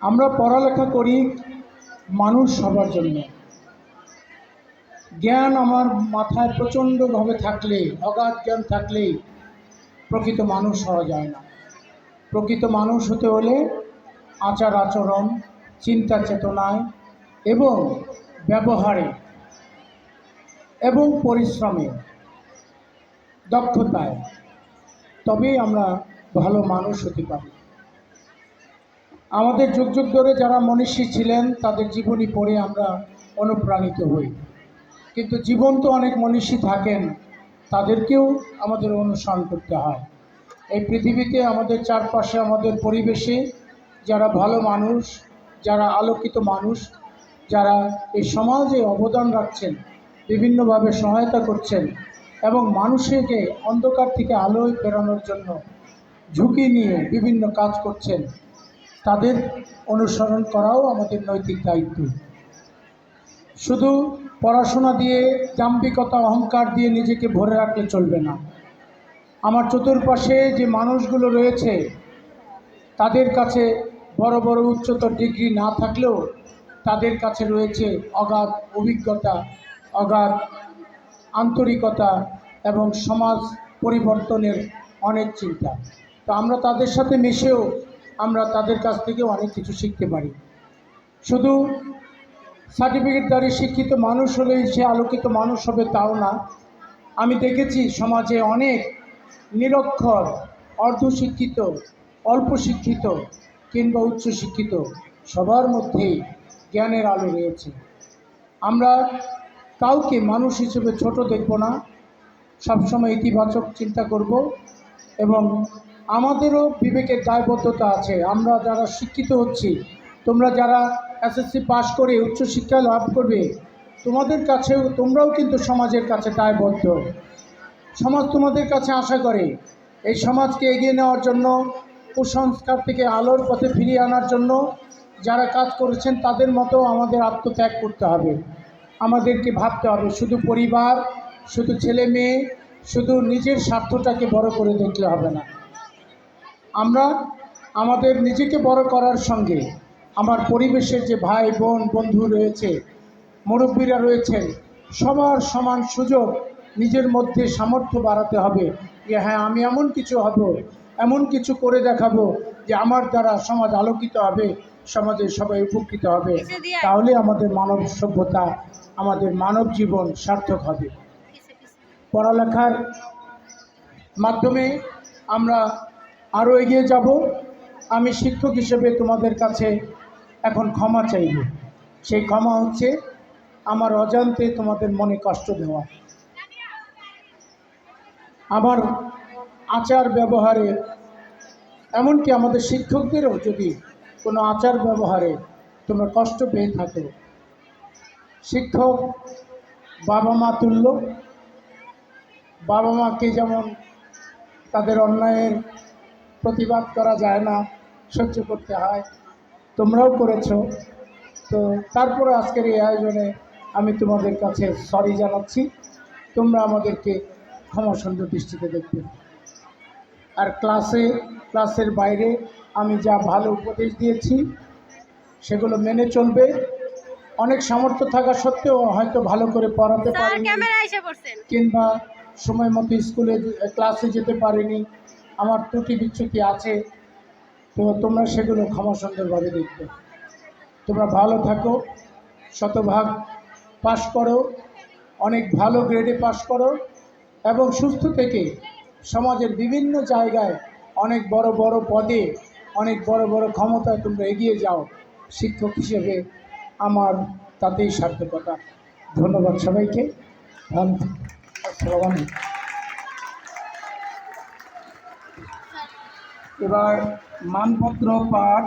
আমরা পড়ালেখা করি মানুষ হবার জন্য। জ্ঞান আমার মাথায় প্রচণ্ডভাবে থাকলে, অগাধ জ্ঞান থাকলেই প্রকৃত মানুষ হওয়া যায় না। প্রকৃত মানুষ হতে হলে আচার আচরণ, চিন্তা চেতনায় এবং ব্যবহারে এবং পরিশ্রমে, দক্ষতায়, তবেই আমরা ভালো মানুষ হতে পারি। আমাদের যুগ যুগ ধরে যারা মনীষী ছিলেন তাদের জীবনী পড়ে আমরা অনুপ্রাণিত হই, কিন্তু জীবন্ত অনেক মনীষী থাকেন, তাদেরকেও আমাদের অনুসরণ করতে হয়। এই পৃথিবীতে আমাদের চারপাশে, আমাদের পরিবেশে যারা ভালো মানুষ, যারা আলোকিত মানুষ, যারা এই সমাজে অবদান রাখছেন, বিভিন্নভাবে সহায়তা করছেন এবং মানুষকে অন্ধকার থেকে আলোয় ফেরানোর জন্য ঝুঁকি নিয়ে বিভিন্ন কাজ করছেন, তাদের অনুসরণ করাও আমাদের নৈতিক দায়িত্ব। শুধু পড়াশোনা দিয়ে, দাম্ভিকতা, অহংকার দিয়ে নিজেকে ভরে রাখলে চলবে না। আমার চতুর্পাশে যে মানুষগুলো রয়েছে তাদের কাছে বড় বড় উচ্চতর ডিগ্রি না থাকলেও তাদের কাছে রয়েছে অগাধ অভিজ্ঞতা, অগাধ আন্তরিকতা এবং সমাজ পরিবর্তনের অনেক চিন্তা। তো আমরা তাদের সাথে মিশেও আমরা তাদের কাছ থেকে অনেক কিছু শিখতে পারি। শুধু সার্টিফিকেটধারী শিক্ষিত মানুষ হলেই সে আলোকিত মানুষ হবে তাও না। আমি দেখেছি সমাজে অনেক নিরক্ষর, অর্ধশিক্ষিত, অল্প শিক্ষিত কিংবা উচ্চশিক্ষিত, সবার মধ্যেই জ্ঞানের আলো রয়েছে। আমরা কাউকে মানুষ হিসেবে ছোট দেখব না, সবসময় ইতিবাচক চিন্তা করব এবং আমাদেরও বিবেকের দায়বদ্ধতা আছে। আমরা যারা শিক্ষিত হচ্ছি, তোমরা যারা এসএসসি পাস করে উচ্চশিক্ষা লাভ করবে, তোমাদের কাছেও, তোমরাও কিন্তু সমাজের কাছে দায়বদ্ধ। সমাজ তোমাদের কাছে আশা করে এই সমাজকে এগিয়ে নেওয়ার জন্য, কুসংস্কার থেকে আলোর পথে ফিরিয়ে আনার জন্য যারা কাজ করেছেন তাদের মতো আমাদের আত্মত্যাগ করতে হবে। আমাদেরকে ভাবতে হবে শুধু পরিবার, শুধু ছেলে মেয়ে, শুধু নিজের স্বার্থটাকে বড় করে দেখলে হবে না। আমরা আমাদের নিজেকে বড় করার সঙ্গে আমার পরিবেশের যে ভাই বোন বন্ধু রয়েছে, মুরব্বীরা রয়েছেন, সবার সমান সুযোগ নিজের মধ্যে সামর্থ্য বাড়াতে হবে যে হ্যাঁ, আমি এমন কিছু হব, এমন কিছু করে দেখাবো যে আমার দ্বারা সমাজ আলোকিত হবে, সমাজের সবাই উপকৃত হবে। তাহলে আমাদের মানব সভ্যতা, আমাদের মানব জীবন সার্থক হবে। পড়ালেখার মাধ্যমে আমরা আরও এগিয়ে যাব। আমি শিক্ষক হিসেবে তোমাদের কাছে এখন ক্ষমা চাইব। সেই ক্ষমা হচ্ছে আমার অজান্তে তোমাদের মনে কষ্ট দেওয়া, আমার আচার ব্যবহারে, এমনকি আমাদের শিক্ষকদেরও যদি কোনো আচার ব্যবহারে তোমরা কষ্ট পেয়ে থাকো। শিক্ষক বাবা মা তুল্য। বাবা মাকে যেমন তাদের অন্যায়ের প্রতিবাদ করা যায় না, সহ্য করতে হয়, তোমরাও করেছো। তো তারপরে আজকের এই আয়োজনে আমি তোমাদের কাছে সরি জানাচ্ছি। তোমরা আমাদেরকে ক্ষমা সুন্দর দৃষ্টিতে দেখবে। আর ক্লাসের বাইরে আমি যা ভালো উপদেশ দিয়েছি সেগুলো মেনে চলবে। অনেক সামর্থ্য থাকা সত্ত্বেও হয়তো ভালো করে পড়াতে পারিনি কিংবা সময় মতো ক্লাসে যেতে পারিনি, আমার ত্রুটি বিচ্যুতি আছে, তো তোমরা সেগুলো ক্ষমা সুন্দরভাবে দেখবে। তোমরা ভালো থাকো, শতভাগ পাশ করো, অনেক ভালো গ্রেডে পাশ করো এবং সুস্থ থেকে সমাজের বিভিন্ন জায়গায় অনেক বড় বড় পদে, অনেক বড় বড় ক্ষমতায় তোমরা এগিয়ে যাও। শিক্ষক হিসেবে আমার তাতেই সার্থকতা। ধন্যবাদ সবাইকে। এবার মানপত্র পাঠ